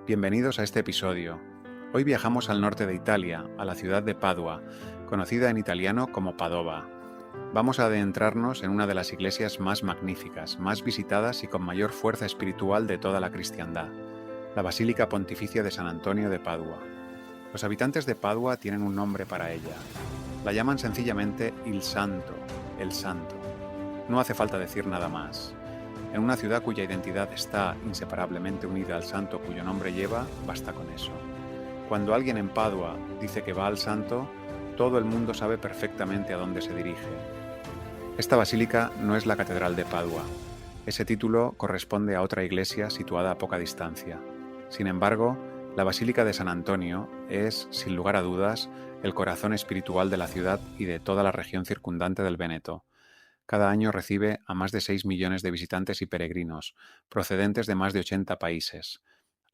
Bienvenidos a este episodio. Hoy viajamos al norte de Italia, a la ciudad de Padua, conocida en italiano como Padova. Vamos a adentrarnos en una de las iglesias más magníficas, más visitadas y con mayor fuerza espiritual de toda la cristiandad, la Basílica Pontificia de San Antonio de Padua. Los habitantes de Padua tienen un nombre para ella. La llaman sencillamente Il Santo, el Santo. No hace falta decir nada más. En una ciudad cuya identidad está inseparablemente unida al santo cuyo nombre lleva, basta con eso. Cuando alguien en Padua dice que va al santo, todo el mundo sabe perfectamente a dónde se dirige. Esta basílica no es la Catedral de Padua. Ese título corresponde a otra iglesia situada a poca distancia. Sin embargo, la Basílica de San Antonio es, sin lugar a dudas, el corazón espiritual de la ciudad y de toda la región circundante del Véneto. Cada año recibe a más de 6 millones de visitantes y peregrinos, procedentes de más de 80 países.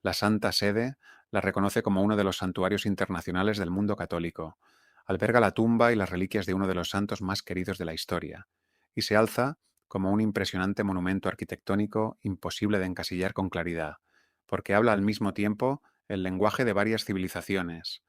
La Santa Sede la reconoce como uno de los santuarios internacionales del mundo católico. Alberga la tumba y las reliquias de uno de los santos más queridos de la historia, y se alza como un impresionante monumento arquitectónico imposible de encasillar con claridad, porque habla al mismo tiempo el lenguaje de varias civilizaciones.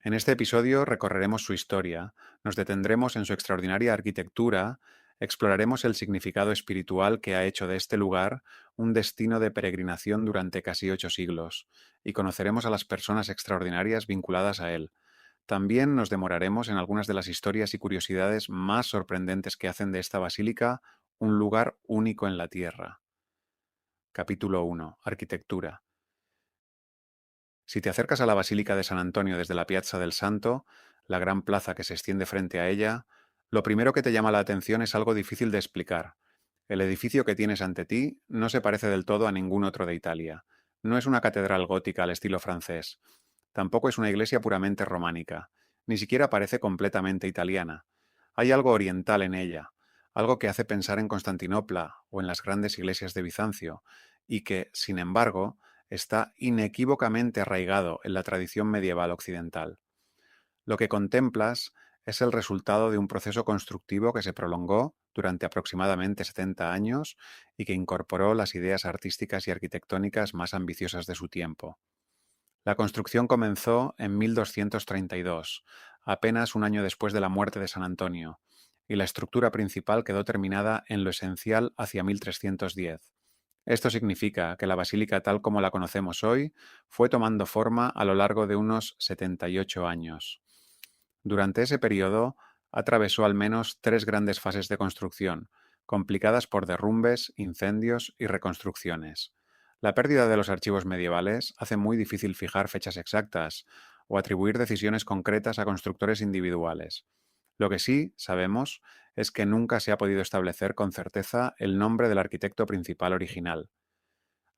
En este episodio recorreremos su historia, nos detendremos en su extraordinaria arquitectura, exploraremos el significado espiritual que ha hecho de este lugar un destino de peregrinación durante casi 8 siglos, y conoceremos a las personas extraordinarias vinculadas a él. También nos demoraremos en algunas de las historias y curiosidades más sorprendentes que hacen de esta basílica un lugar único en la tierra. Capítulo 1. Arquitectura. Si te acercas a la Basílica de San Antonio desde la Piazza del Santo, la gran plaza que se extiende frente a ella, lo primero que te llama la atención es algo difícil de explicar. El edificio que tienes ante ti no se parece del todo a ningún otro de Italia. No es una catedral gótica al estilo francés. Tampoco es una iglesia puramente románica. Ni siquiera parece completamente italiana. Hay algo oriental en ella, algo que hace pensar en Constantinopla o en las grandes iglesias de Bizancio, y que, sin embargo, está inequívocamente arraigado en la tradición medieval occidental. Lo que contemplas es el resultado de un proceso constructivo que se prolongó durante aproximadamente 70 años y que incorporó las ideas artísticas y arquitectónicas más ambiciosas de su tiempo. La construcción comenzó en 1232, apenas un año después de la muerte de San Antonio, y la estructura principal quedó terminada en lo esencial hacia 1310. Esto significa que la basílica tal como la conocemos hoy fue tomando forma a lo largo de unos 78 años. Durante ese periodo atravesó al menos 3 grandes fases de construcción, complicadas por derrumbes, incendios y reconstrucciones. La pérdida de los archivos medievales hace muy difícil fijar fechas exactas o atribuir decisiones concretas a constructores individuales. Lo que sí sabemos es que nunca se ha podido establecer con certeza el nombre del arquitecto principal original.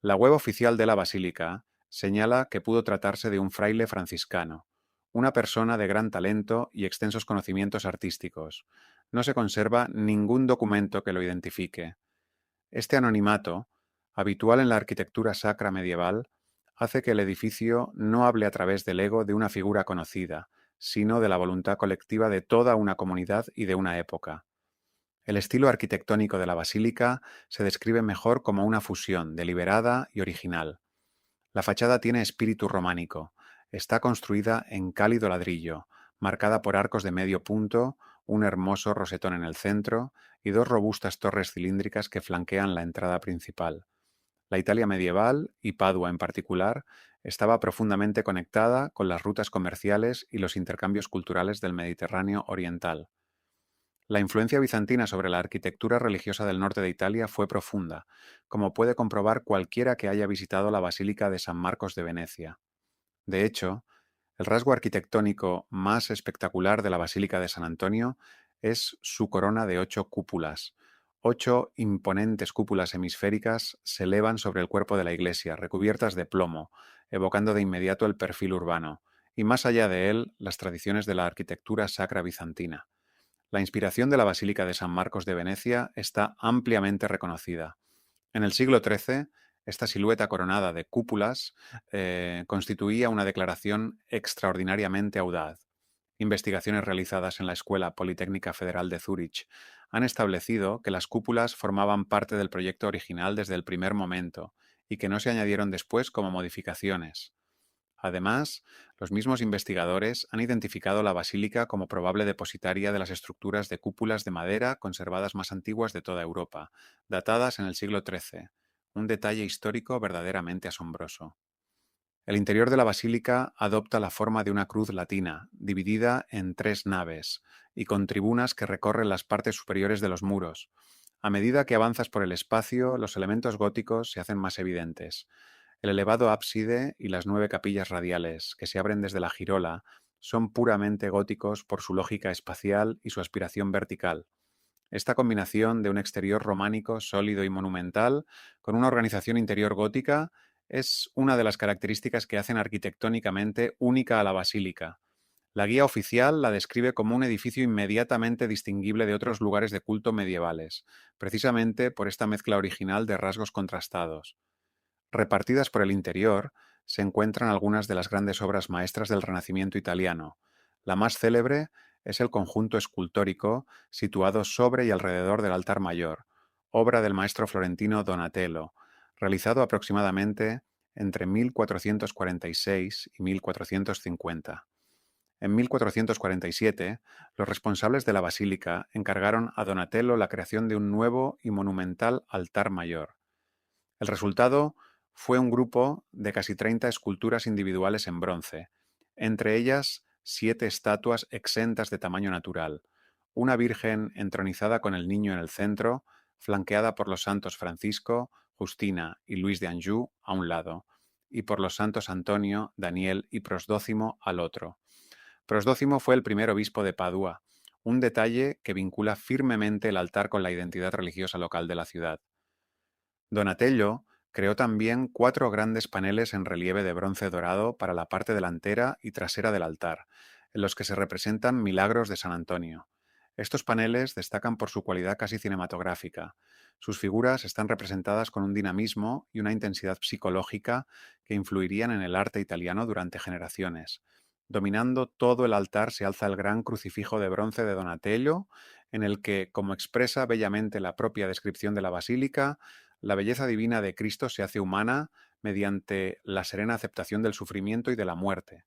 La web oficial de la basílica señala que pudo tratarse de un fraile franciscano, una persona de gran talento y extensos conocimientos artísticos. No se conserva ningún documento que lo identifique. Este anonimato, habitual en la arquitectura sacra medieval, hace que el edificio no hable a través del ego de una figura conocida, sino de la voluntad colectiva de toda una comunidad y de una época. El estilo arquitectónico de la basílica se describe mejor como una fusión deliberada y original. La fachada tiene espíritu románico. Está construida en cálido ladrillo, marcada por arcos de medio punto, un hermoso rosetón en el centro y 2 robustas torres cilíndricas que flanquean la entrada principal. La Italia medieval, y Padua en particular, estaba profundamente conectada con las rutas comerciales y los intercambios culturales del Mediterráneo oriental. La influencia bizantina sobre la arquitectura religiosa del norte de Italia fue profunda, como puede comprobar cualquiera que haya visitado la Basílica de San Marcos de Venecia. De hecho, el rasgo arquitectónico más espectacular de la Basílica de San Antonio es su corona de 8 cúpulas. 8 imponentes cúpulas hemisféricas se elevan sobre el cuerpo de la iglesia, recubiertas de plomo, evocando de inmediato el perfil urbano, y más allá de él, las tradiciones de la arquitectura sacra bizantina. La inspiración de la Basílica de San Marcos de Venecia está ampliamente reconocida. En el siglo XIII, esta silueta coronada de cúpulas constituía una declaración extraordinariamente audaz. Investigaciones realizadas en la Escuela Politécnica Federal de Zúrich han establecido que las cúpulas formaban parte del proyecto original desde el primer momento y que no se añadieron después como modificaciones. Además, los mismos investigadores han identificado la basílica como probable depositaria de las estructuras de cúpulas de madera conservadas más antiguas de toda Europa, datadas en el siglo XIII, un detalle histórico verdaderamente asombroso. El interior de la basílica adopta la forma de una cruz latina, dividida en 3 naves, y con tribunas que recorren las partes superiores de los muros. A medida que avanzas por el espacio, los elementos góticos se hacen más evidentes. El elevado ábside y las 9 capillas radiales, que se abren desde la girola, son puramente góticos por su lógica espacial y su aspiración vertical. Esta combinación de un exterior románico sólido y monumental con una organización interior gótica es una de las características que hacen arquitectónicamente única a la basílica. La guía oficial la describe como un edificio inmediatamente distinguible de otros lugares de culto medievales, precisamente por esta mezcla original de rasgos contrastados. Repartidas por el interior se encuentran algunas de las grandes obras maestras del Renacimiento italiano. La más célebre es el conjunto escultórico situado sobre y alrededor del altar mayor, obra del maestro florentino Donatello, realizado aproximadamente entre 1446 y 1450. En 1447, los responsables de la basílica encargaron a Donatello la creación de un nuevo y monumental altar mayor. El resultado fue un grupo de casi 30 esculturas individuales en bronce, entre ellas 7 estatuas exentas de tamaño natural, una Virgen entronizada con el Niño en el centro, flanqueada por los santos Francisco, Justina y Luis de Anjou a un lado, y por los santos Antonio, Daniel y Prosdócimo al otro. Prosdócimo fue el primer obispo de Padua, un detalle que vincula firmemente el altar con la identidad religiosa local de la ciudad. Donatello creó también 4 grandes paneles en relieve de bronce dorado para la parte delantera y trasera del altar, en los que se representan milagros de San Antonio. Estos paneles destacan por su cualidad casi cinematográfica. Sus figuras están representadas con un dinamismo y una intensidad psicológica que influirían en el arte italiano durante generaciones. Dominando todo el altar se alza el gran crucifijo de bronce de Donatello, en el que, como expresa bellamente la propia descripción de la basílica, la belleza divina de Cristo se hace humana mediante la serena aceptación del sufrimiento y de la muerte.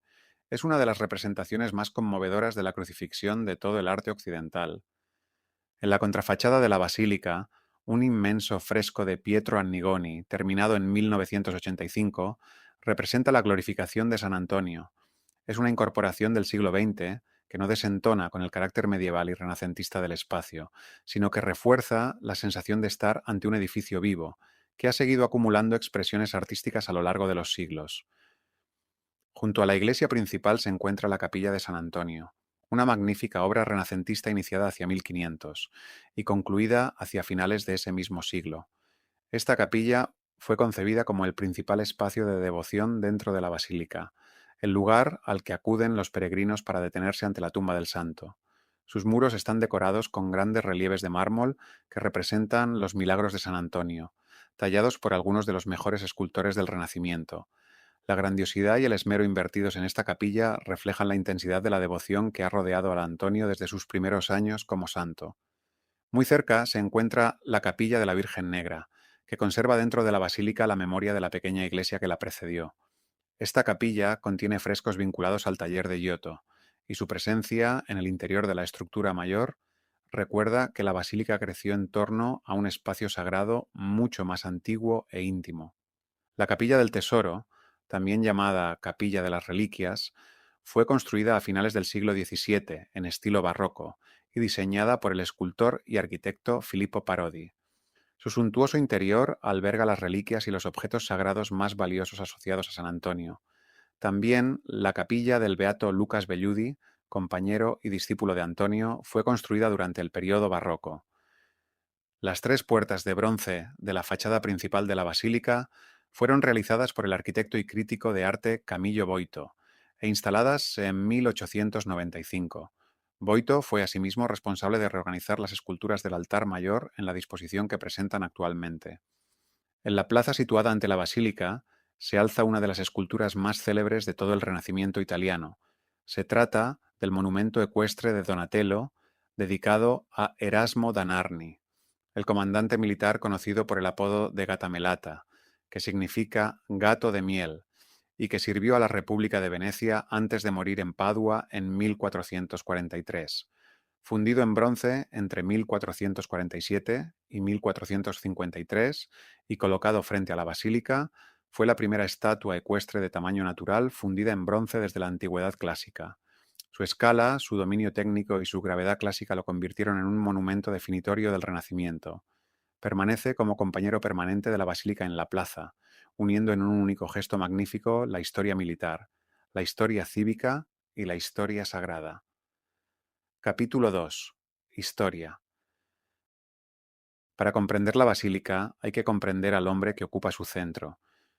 Es una de las representaciones más conmovedoras de la crucifixión de todo el arte occidental. En la contrafachada de la basílica, un inmenso fresco de Pietro Annigoni, terminado en 1985, representa la glorificación de San Antonio. Es una incorporación del siglo XX que no desentona con el carácter medieval y renacentista del espacio, sino que refuerza la sensación de estar ante un edificio vivo, que ha seguido acumulando expresiones artísticas a lo largo de los siglos. Junto a la iglesia principal se encuentra la capilla de San Antonio, una magnífica obra renacentista iniciada hacia 1500 y concluida hacia finales de ese mismo siglo. Esta capilla fue concebida como el principal espacio de devoción dentro de la basílica, el lugar al que acuden los peregrinos para detenerse ante la tumba del santo. Sus muros están decorados con grandes relieves de mármol que representan los milagros de San Antonio, tallados por algunos de los mejores escultores del Renacimiento. La grandiosidad y el esmero invertidos en esta capilla reflejan la intensidad de la devoción que ha rodeado a Antonio desde sus primeros años como santo. Muy cerca se encuentra la capilla de la Virgen Negra, que conserva dentro de la basílica la memoria de la pequeña iglesia que la precedió. Esta capilla contiene frescos vinculados al taller de Giotto, y su presencia en el interior de la estructura mayor recuerda que la basílica creció en torno a un espacio sagrado mucho más antiguo e íntimo. La Capilla del Tesoro, también llamada Capilla de las Reliquias, fue construida a finales del siglo XVII en estilo barroco y diseñada por el escultor y arquitecto Filippo Parodi. Su suntuoso interior alberga las reliquias y los objetos sagrados más valiosos asociados a San Antonio. También la capilla del beato Lucas Belludi, compañero y discípulo de Antonio, fue construida durante el período barroco. Las 3 puertas de bronce de la fachada principal de la basílica fueron realizadas por el arquitecto y crítico de arte Camillo Boito e instaladas en 1895. Boito fue asimismo responsable de reorganizar las esculturas del altar mayor en la disposición que presentan actualmente. En la plaza situada ante la basílica se alza una de las esculturas más célebres de todo el Renacimiento italiano. Se trata del monumento ecuestre de Donatello dedicado a Erasmo da Narni, el comandante militar conocido por el apodo de Gatamelata, que significa gato de miel, y que sirvió a la República de Venecia antes de morir en Padua en 1443. Fundido en bronce entre 1447 y 1453 y colocado frente a la basílica, fue la primera estatua ecuestre de tamaño natural fundida en bronce desde la antigüedad clásica. Su escala, su dominio técnico y su gravedad clásica lo convirtieron en un monumento definitorio del Renacimiento. Permanece como compañero permanente de la basílica en la plaza, uniendo en un único gesto magnífico la historia militar, la historia cívica y la historia sagrada. Capítulo 2. Historia. Para comprender la basílica hay que comprender al hombre que ocupa su centro.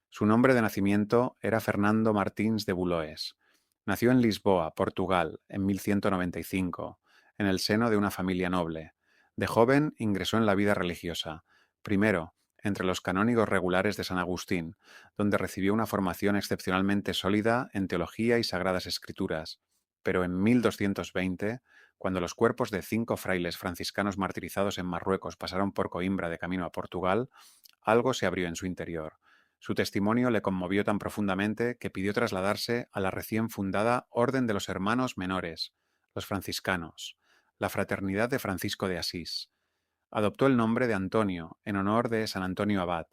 Su nombre de nacimiento era Fernando Martins de Buloes. Nació en Lisboa, Portugal, en 1195, en el seno de una familia noble. De joven ingresó en la vida religiosa, primero entre los canónigos regulares de San Agustín, donde recibió una formación excepcionalmente sólida en teología y sagradas escrituras, pero en 1220, cuando los cuerpos de 5 frailes franciscanos martirizados en Marruecos pasaron por Coimbra de camino a Portugal, algo se abrió en su interior. Su testimonio le conmovió tan profundamente que pidió trasladarse a la recién fundada Orden de los Hermanos Menores, los franciscanos, la Fraternidad de Francisco de Asís. Adoptó el nombre de Antonio en honor de San Antonio Abad,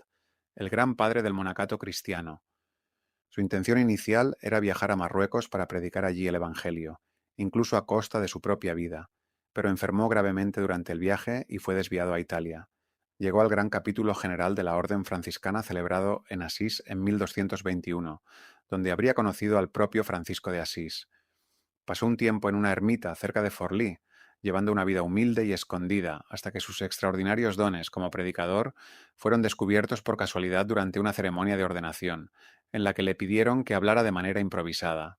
el gran padre del monacato cristiano. Su intención inicial era viajar a Marruecos para predicar allí el Evangelio, incluso a costa de su propia vida, pero enfermó gravemente durante el viaje y fue desviado a Italia. Llegó al gran capítulo general de la Orden franciscana celebrado en Asís en 1221, donde habría conocido al propio Francisco de Asís. Pasó un tiempo en una ermita cerca de Forlì, llevando una vida humilde y escondida, hasta que sus extraordinarios dones como predicador fueron descubiertos por casualidad durante una ceremonia de ordenación, en la que le pidieron que hablara de manera improvisada.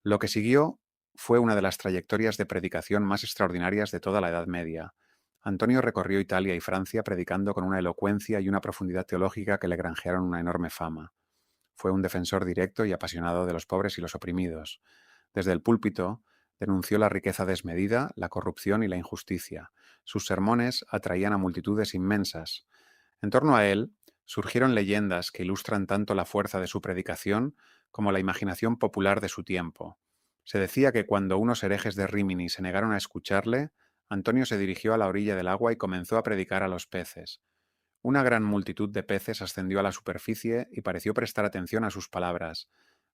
Lo que siguió fue una de las trayectorias de predicación más extraordinarias de toda la Edad Media. Antonio recorrió Italia y Francia predicando con una elocuencia y una profundidad teológica que le granjearon una enorme fama. Fue un defensor directo y apasionado de los pobres y los oprimidos. Desde el púlpito, denunció la riqueza desmedida, la corrupción y la injusticia. Sus sermones atraían a multitudes inmensas. En torno a él surgieron leyendas que ilustran tanto la fuerza de su predicación como la imaginación popular de su tiempo. Se decía que cuando unos herejes de Rímini se negaron a escucharle, Antonio se dirigió a la orilla del agua y comenzó a predicar a los peces. Una gran multitud de peces ascendió a la superficie y pareció prestar atención a sus palabras,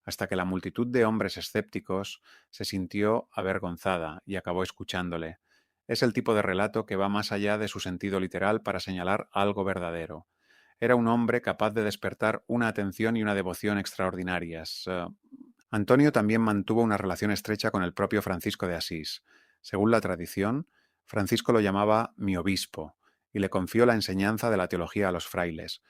hasta que la multitud de hombres escépticos se sintió avergonzada y acabó escuchándole. Es el tipo de relato que va más allá de su sentido literal para señalar algo verdadero. Era un hombre capaz de despertar una atención y una devoción extraordinarias. Antonio también mantuvo una relación estrecha con el propio Francisco de Asís. Según la tradición, Francisco lo llamaba mi obispo, y le confió la enseñanza de la teología a los frailes,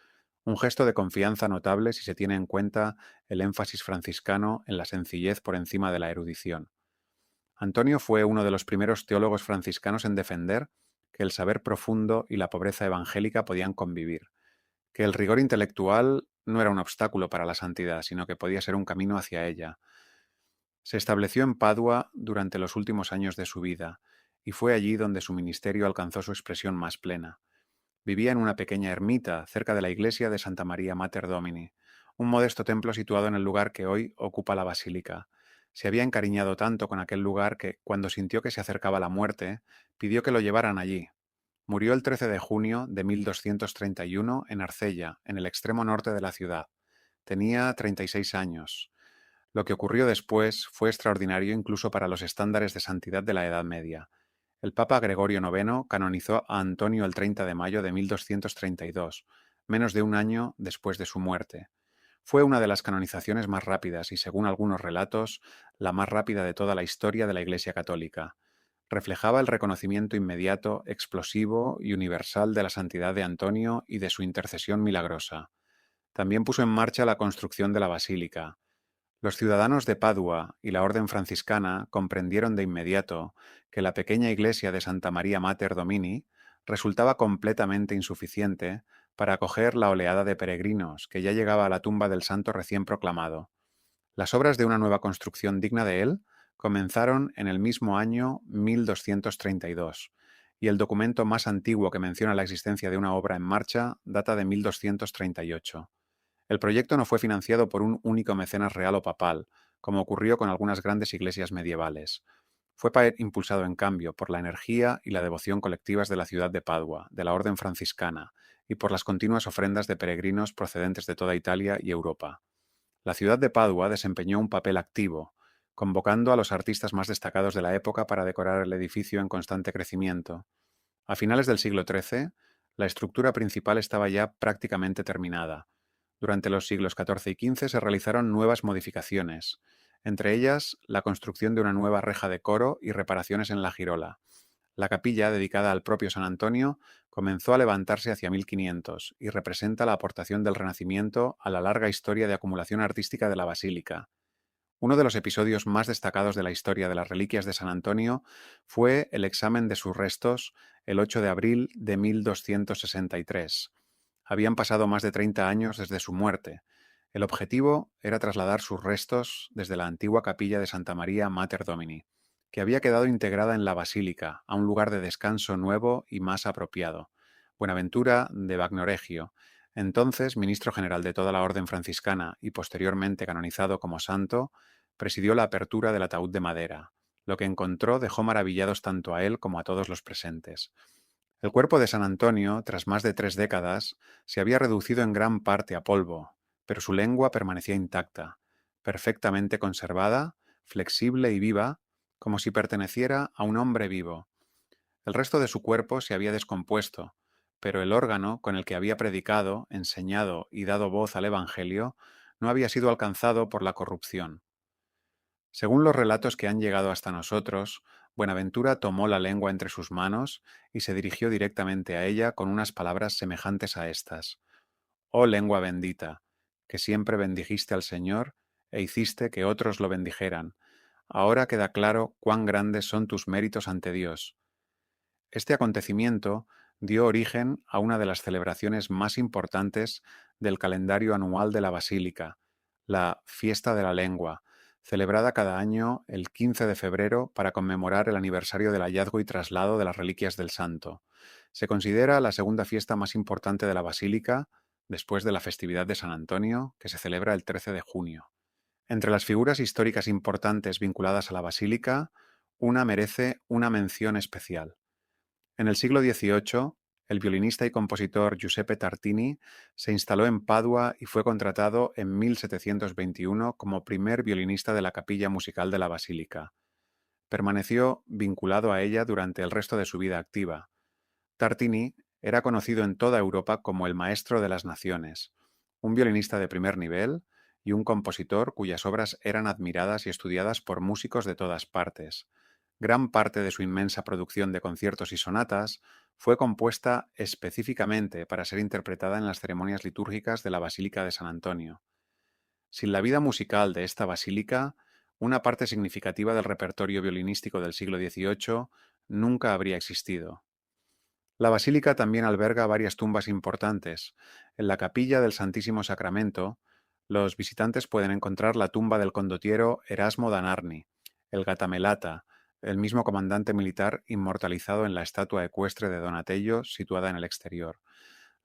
un gesto de confianza notable si se tiene en cuenta el énfasis franciscano en la sencillez por encima de la erudición. Antonio fue uno de los primeros teólogos franciscanos en defender que el saber profundo y la pobreza evangélica podían convivir, que el rigor intelectual no era un obstáculo para la santidad, sino que podía ser un camino hacia ella. Se estableció en Padua durante los últimos años de su vida, y fue allí donde su ministerio alcanzó su expresión más plena. Vivía en una pequeña ermita cerca de la iglesia de Santa María Mater Domini, un modesto templo situado en el lugar que hoy ocupa la basílica. Se había encariñado tanto con aquel lugar que, cuando sintió que se acercaba la muerte, pidió que lo llevaran allí. Murió el 13 de junio de 1231 en Arcella, en el extremo norte de la ciudad. Tenía 36 años. Lo que ocurrió después fue extraordinario incluso para los estándares de santidad de la Edad Media. El Papa Gregorio IX canonizó a Antonio el 30 de mayo de 1232, menos de un año después de su muerte. Fue una de las canonizaciones más rápidas y, según algunos relatos, la más rápida de toda la historia de la Iglesia Católica. Reflejaba el reconocimiento inmediato, explosivo y universal de la santidad de Antonio y de su intercesión milagrosa. También puso en marcha la construcción de la basílica. Los ciudadanos de Padua y la orden franciscana comprendieron de inmediato que la pequeña iglesia de Santa María Mater Domini resultaba completamente insuficiente para acoger la oleada de peregrinos que ya llegaba a la tumba del santo recién proclamado. Las obras de una nueva construcción digna de él comenzaron en el mismo año 1232 y el documento más antiguo que menciona la existencia de una obra en marcha data de 1238. El proyecto no fue financiado por un único mecenas real o papal, como ocurrió con algunas grandes iglesias medievales. Fue impulsado, en cambio, por la energía y la devoción colectivas de la ciudad de Padua, de la orden franciscana, y por las continuas ofrendas de peregrinos procedentes de toda Italia y Europa. La ciudad de Padua desempeñó un papel activo, convocando a los artistas más destacados de la época para decorar el edificio en constante crecimiento. A finales del siglo XIII, la estructura principal estaba ya prácticamente terminada. Durante los siglos XIV y XV se realizaron nuevas modificaciones, entre ellas la construcción de una nueva reja de coro y reparaciones en la girola. La capilla, dedicada al propio San Antonio, comenzó a levantarse hacia 1500 y representa la aportación del Renacimiento a la larga historia de acumulación artística de la basílica. Uno de los episodios más destacados de la historia de las reliquias de San Antonio fue el examen de sus restos el 8 de abril de 1263. Habían pasado más de 30 años desde su muerte. El objetivo era trasladar sus restos desde la antigua capilla de Santa María Mater Domini, que había quedado integrada en la basílica, a un lugar de descanso nuevo y más apropiado. Buenaventura de Bagnoregio, entonces ministro general de toda la orden franciscana y posteriormente canonizado como santo, presidió la apertura del ataúd de madera. Lo que encontró dejó maravillados tanto a él como a todos los presentes. El cuerpo de San Antonio, tras más de 3 décadas, se había reducido en gran parte a polvo, pero su lengua permanecía intacta, perfectamente conservada, flexible y viva, como si perteneciera a un hombre vivo. El resto de su cuerpo se había descompuesto, pero el órgano con el que había predicado, enseñado y dado voz al Evangelio no había sido alcanzado por la corrupción. Según los relatos que han llegado hasta nosotros, Buenaventura tomó la lengua entre sus manos y se dirigió directamente a ella con unas palabras semejantes a estas: «Oh lengua bendita, que siempre bendijiste al Señor e hiciste que otros lo bendijeran. Ahora queda claro cuán grandes son tus méritos ante Dios». Este acontecimiento dio origen a una de las celebraciones más importantes del calendario anual de la Basílica, la Fiesta de la Lengua, celebrada cada año el 15 de febrero para conmemorar el aniversario del hallazgo y traslado de las reliquias del santo. Se considera la segunda fiesta más importante de la Basílica, después de la festividad de San Antonio, que se celebra el 13 de junio. Entre las figuras históricas importantes vinculadas a la Basílica, una merece una mención especial. En el siglo XVIII, el violinista y compositor Giuseppe Tartini se instaló en Padua y fue contratado en 1721 como primer violinista de la capilla musical de la Basílica. Permaneció vinculado a ella durante el resto de su vida activa. Tartini era conocido en toda Europa como el maestro de las naciones, un violinista de primer nivel y un compositor cuyas obras eran admiradas y estudiadas por músicos de todas partes. Gran parte de su inmensa producción de conciertos y sonatas fue compuesta específicamente para ser interpretada en las ceremonias litúrgicas de la Basílica de San Antonio. Sin la vida musical de esta basílica, una parte significativa del repertorio violinístico del siglo XVIII nunca habría existido. La basílica también alberga varias tumbas importantes. En la capilla del Santísimo Sacramento, los visitantes pueden encontrar la tumba del condottiero Erasmo da Narni, el Gatamelata, el mismo comandante militar inmortalizado en la estatua ecuestre de Donatello situada en el exterior.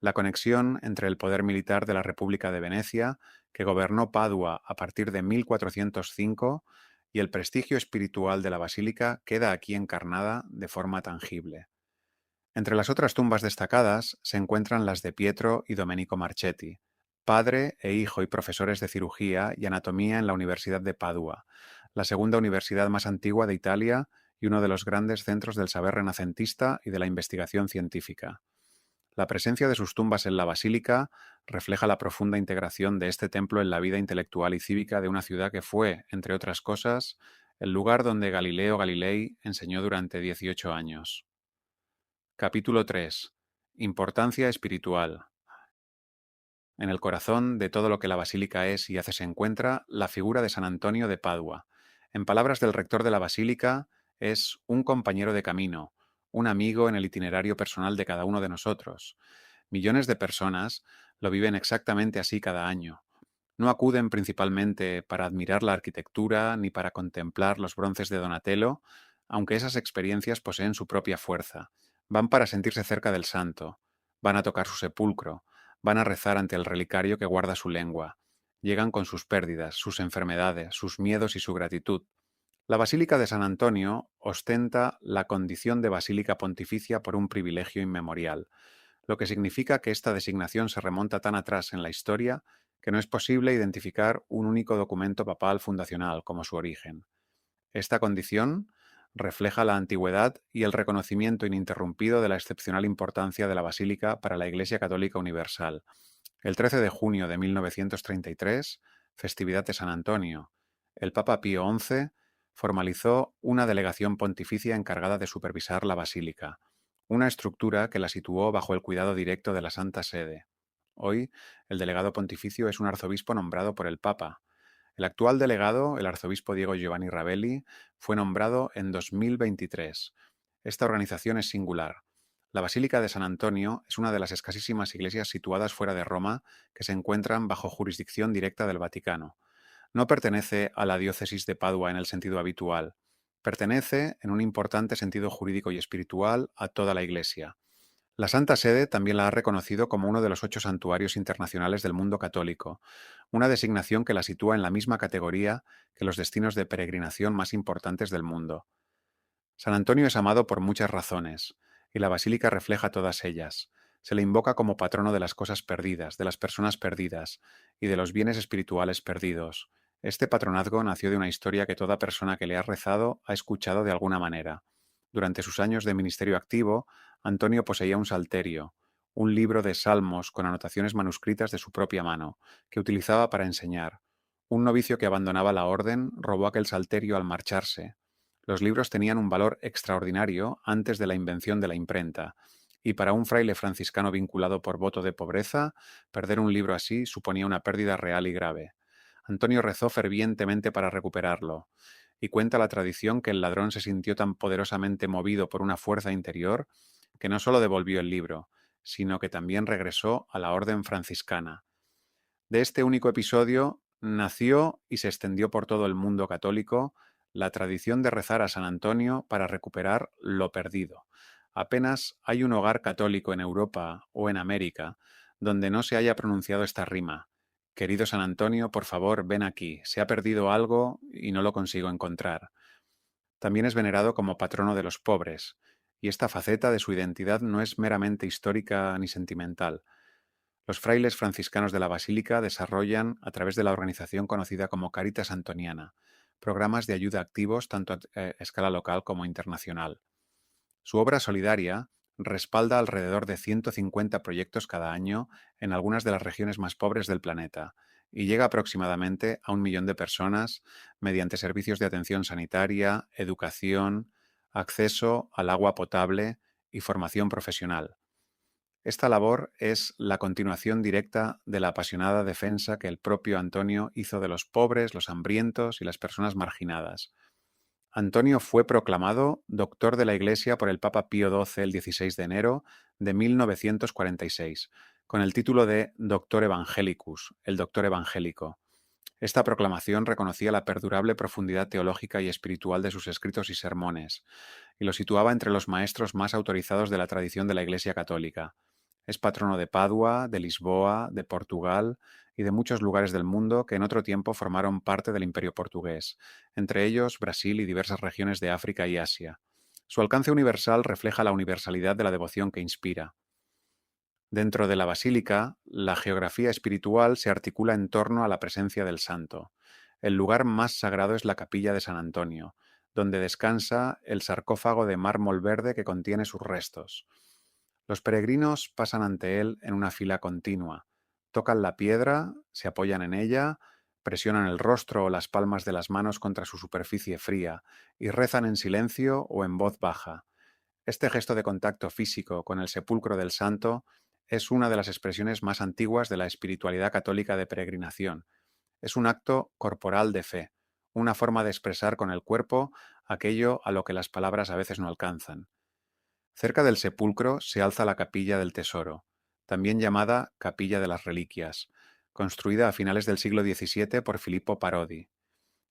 La conexión entre el poder militar de la República de Venecia, que gobernó Padua a partir de 1405, y el prestigio espiritual de la basílica queda aquí encarnada de forma tangible. Entre las otras tumbas destacadas se encuentran las de Pietro y Domenico Marchetti, padre e hijo y profesores de cirugía y anatomía en la Universidad de Padua, la segunda universidad más antigua de Italia y uno de los grandes centros del saber renacentista y de la investigación científica. La presencia de sus tumbas en la basílica refleja la profunda integración de este templo en la vida intelectual y cívica de una ciudad que fue, entre otras cosas, el lugar donde Galileo Galilei enseñó durante 18 años. Capítulo 3. Importancia espiritual. En el corazón de todo lo que la basílica es y hace se encuentra la figura de San Antonio de Padua. En palabras del rector de la basílica, es un compañero de camino, un amigo en el itinerario personal de cada uno de nosotros. Millones de personas lo viven exactamente así cada año. No acuden principalmente para admirar la arquitectura ni para contemplar los bronces de Donatello, aunque esas experiencias poseen su propia fuerza. Van para sentirse cerca del santo, van a tocar su sepulcro, van a rezar ante el relicario que guarda su lengua. Llegan con sus pérdidas, sus enfermedades, sus miedos y su gratitud. La Basílica de San Antonio ostenta la condición de Basílica Pontificia por un privilegio inmemorial, lo que significa que esta designación se remonta tan atrás en la historia que no es posible identificar un único documento papal fundacional como su origen. Esta condición refleja la antigüedad y el reconocimiento ininterrumpido de la excepcional importancia de la Basílica para la Iglesia Católica Universal. El 13 de junio de 1933, festividad de San Antonio, el Papa Pío XI formalizó una delegación pontificia encargada de supervisar la Basílica, una estructura que la situó bajo el cuidado directo de la Santa Sede. Hoy, el delegado pontificio es un arzobispo nombrado por el Papa. El actual delegado, el arzobispo Diego Giovanni Ravelli, fue nombrado en 2023. Esta organización es singular. La Basílica de San Antonio es una de las escasísimas iglesias situadas fuera de Roma que se encuentran bajo jurisdicción directa del Vaticano. No pertenece a la diócesis de Padua en el sentido habitual. Pertenece, en un importante sentido jurídico y espiritual, a toda la Iglesia. La Santa Sede también la ha reconocido como uno de los 8 santuarios internacionales del mundo católico, una designación que la sitúa en la misma categoría que los destinos de peregrinación más importantes del mundo. San Antonio es amado por muchas razones, y la basílica refleja todas ellas. Se le invoca como patrono de las cosas perdidas, de las personas perdidas y de los bienes espirituales perdidos. Este patronazgo nació de una historia que toda persona que le ha rezado ha escuchado de alguna manera. Durante sus años de ministerio activo, Antonio poseía un salterio, un libro de salmos con anotaciones manuscritas de su propia mano, que utilizaba para enseñar. Un novicio que abandonaba la orden robó aquel salterio al marcharse. Los libros tenían un valor extraordinario antes de la invención de la imprenta, y para un fraile franciscano vinculado por voto de pobreza, perder un libro así suponía una pérdida real y grave. Antonio rezó fervientemente para recuperarlo, y cuenta la tradición que el ladrón se sintió tan poderosamente movido por una fuerza interior que no solo devolvió el libro, sino que también regresó a la orden franciscana. De este único episodio nació y se extendió por todo el mundo católico la tradición de rezar a San Antonio para recuperar lo perdido. Apenas hay un hogar católico en Europa o en América donde no se haya pronunciado esta rima. Querido San Antonio, por favor, ven aquí. Se ha perdido algo y no lo consigo encontrar. También es venerado como patrono de los pobres, y esta faceta de su identidad no es meramente histórica ni sentimental. Los frailes franciscanos de la Basílica desarrollan, a través de la organización conocida como Caritas Antoniana, programas de ayuda activos tanto a escala local como internacional. Su obra solidaria respalda alrededor de 150 proyectos cada año en algunas de las regiones más pobres del planeta y llega aproximadamente a 1 millón de personas mediante servicios de atención sanitaria, educación, acceso al agua potable y formación profesional. Esta labor es la continuación directa de la apasionada defensa que el propio Antonio hizo de los pobres, los hambrientos y las personas marginadas. Antonio fue proclamado doctor de la Iglesia por el Papa Pío XII el 16 de enero de 1946, con el título de Doctor Evangelicus, el doctor evangélico. Esta proclamación reconocía la perdurable profundidad teológica y espiritual de sus escritos y sermones, y lo situaba entre los maestros más autorizados de la tradición de la Iglesia católica. Es patrono de Padua, de Lisboa, de Portugal y de muchos lugares del mundo que en otro tiempo formaron parte del Imperio portugués, entre ellos Brasil y diversas regiones de África y Asia. Su alcance universal refleja la universalidad de la devoción que inspira. Dentro de la basílica, la geografía espiritual se articula en torno a la presencia del santo. El lugar más sagrado es la capilla de San Antonio, donde descansa el sarcófago de mármol verde que contiene sus restos. Los peregrinos pasan ante él en una fila continua, tocan la piedra, se apoyan en ella, presionan el rostro o las palmas de las manos contra su superficie fría y rezan en silencio o en voz baja. Este gesto de contacto físico con el sepulcro del santo es una de las expresiones más antiguas de la espiritualidad católica de peregrinación. Es un acto corporal de fe, una forma de expresar con el cuerpo aquello a lo que las palabras a veces no alcanzan. Cerca del sepulcro se alza la Capilla del Tesoro, también llamada Capilla de las Reliquias, construida a finales del siglo XVII por Filippo Parodi.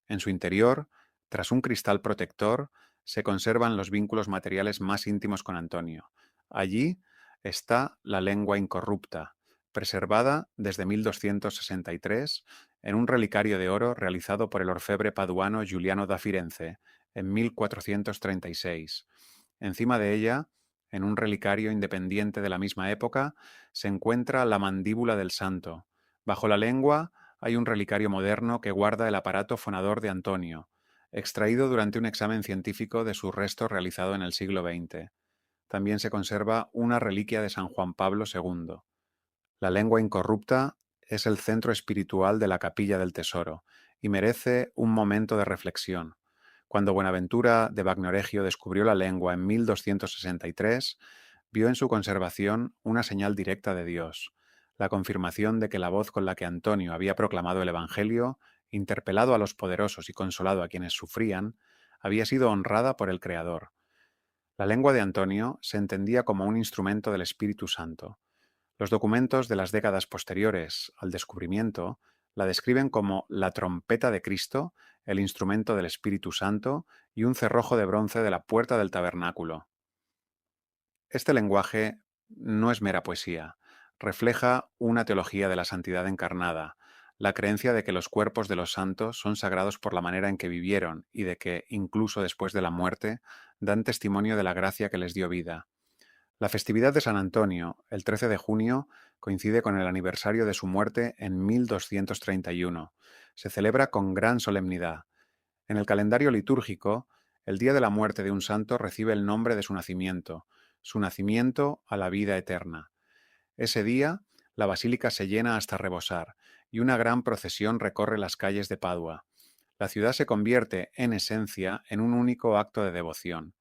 En su interior, tras un cristal protector, se conservan los vínculos materiales más íntimos con Antonio, Allí está la lengua incorrupta, preservada desde 1263 en un relicario de oro realizado por el orfebre paduano Giuliano da Firenze en 1436. Encima de ella, en un relicario independiente de la misma época, se encuentra la mandíbula del santo. Bajo la lengua hay un relicario moderno que guarda el aparato fonador de Antonio, extraído durante un examen científico de sus restos realizado en el siglo XX. También se conserva una reliquia de San Juan Pablo II. La lengua incorrupta es el centro espiritual de la Capilla del Tesoro y merece un momento de reflexión. Cuando Buenaventura de Bagnoregio descubrió la lengua en 1263, vio en su conservación una señal directa de Dios, la confirmación de que la voz con la que Antonio había proclamado el Evangelio, interpelado a los poderosos y consolado a quienes sufrían, había sido honrada por el Creador. La lengua de Antonio se entendía como un instrumento del Espíritu Santo. Los documentos de las décadas posteriores al descubrimiento la describen como la trompeta de Cristo, el instrumento del Espíritu Santo y un cerrojo de bronce de la puerta del tabernáculo. Este lenguaje no es mera poesía, refleja una teología de la santidad encarnada, la creencia de que los cuerpos de los santos son sagrados por la manera en que vivieron y de que, incluso después de la muerte, dan testimonio de la gracia que les dio vida. La festividad de San Antonio, el 13 de junio, coincide con el aniversario de su muerte en 1231. Se celebra con gran solemnidad. En el calendario litúrgico, el día de la muerte de un santo recibe el nombre de su nacimiento a la vida eterna. Ese día, la basílica se llena hasta rebosar y una gran procesión recorre las calles de Padua. La ciudad se convierte, en esencia, en un único acto de devoción.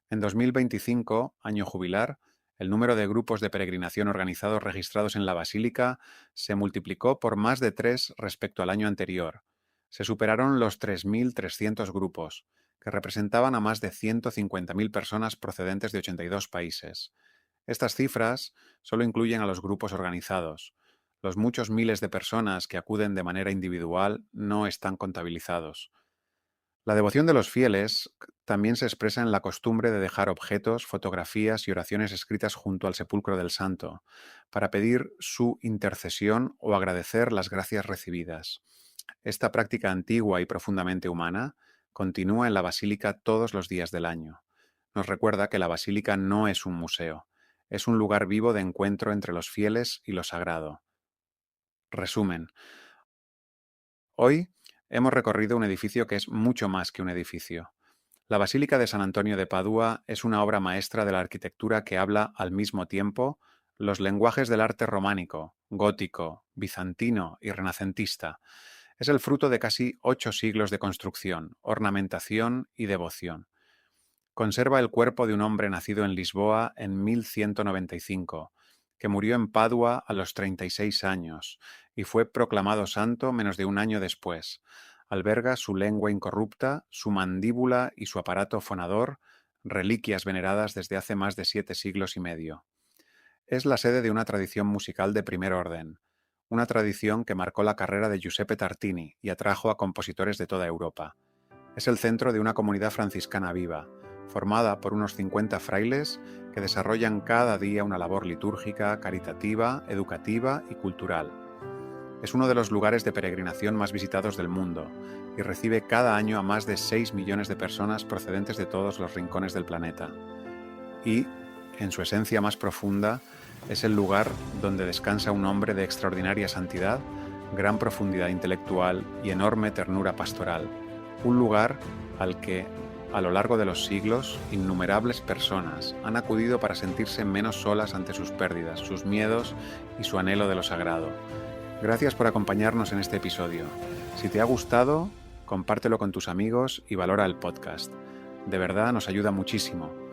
En 2025, año jubilar, el número de grupos de peregrinación organizados registrados en la Basílica se multiplicó por más de 3 respecto al año anterior. Se superaron los 3.300 grupos, que representaban a más de 150.000 personas procedentes de 82 países. Estas cifras solo incluyen a los grupos organizados. Los muchos miles de personas que acuden de manera individual no están contabilizados. La devoción de los fieles también se expresa en la costumbre de dejar objetos, fotografías y oraciones escritas junto al sepulcro del santo, para pedir su intercesión o agradecer las gracias recibidas. Esta práctica antigua y profundamente humana continúa en la basílica todos los días del año. Nos recuerda que la basílica no es un museo, es un lugar vivo de encuentro entre los fieles y lo sagrado. Resumen. Hoy hemos recorrido un edificio que es mucho más que un edificio. La Basílica de San Antonio de Padua es una obra maestra de la arquitectura que habla al mismo tiempo los lenguajes del arte románico, gótico, bizantino y renacentista. Es el fruto de casi 8 siglos de construcción, ornamentación y devoción. Conserva el cuerpo de un hombre nacido en Lisboa en 1195, que murió en Padua a los 36 años y fue proclamado santo menos de un año después. Alberga su lengua incorrupta, su mandíbula y su aparato fonador, reliquias veneradas desde hace más de 7 siglos y medio. Es la sede de una tradición musical de primer orden, una tradición que marcó la carrera de Giuseppe Tartini y atrajo a compositores de toda Europa. Es el centro de una comunidad franciscana viva, formada por unos 50 frailes que desarrollan cada día una labor litúrgica, caritativa, educativa y cultural. Es uno de los lugares de peregrinación más visitados del mundo y recibe cada año a más de 6 millones de personas procedentes de todos los rincones del planeta. Y, en su esencia más profunda, es el lugar donde descansa un hombre de extraordinaria santidad, gran profundidad intelectual y enorme ternura pastoral. Un lugar al que, a lo largo de los siglos, innumerables personas han acudido para sentirse menos solas ante sus pérdidas, sus miedos y su anhelo de lo sagrado. Gracias por acompañarnos en este episodio. Si te ha gustado, compártelo con tus amigos y valora el podcast. De verdad nos ayuda muchísimo.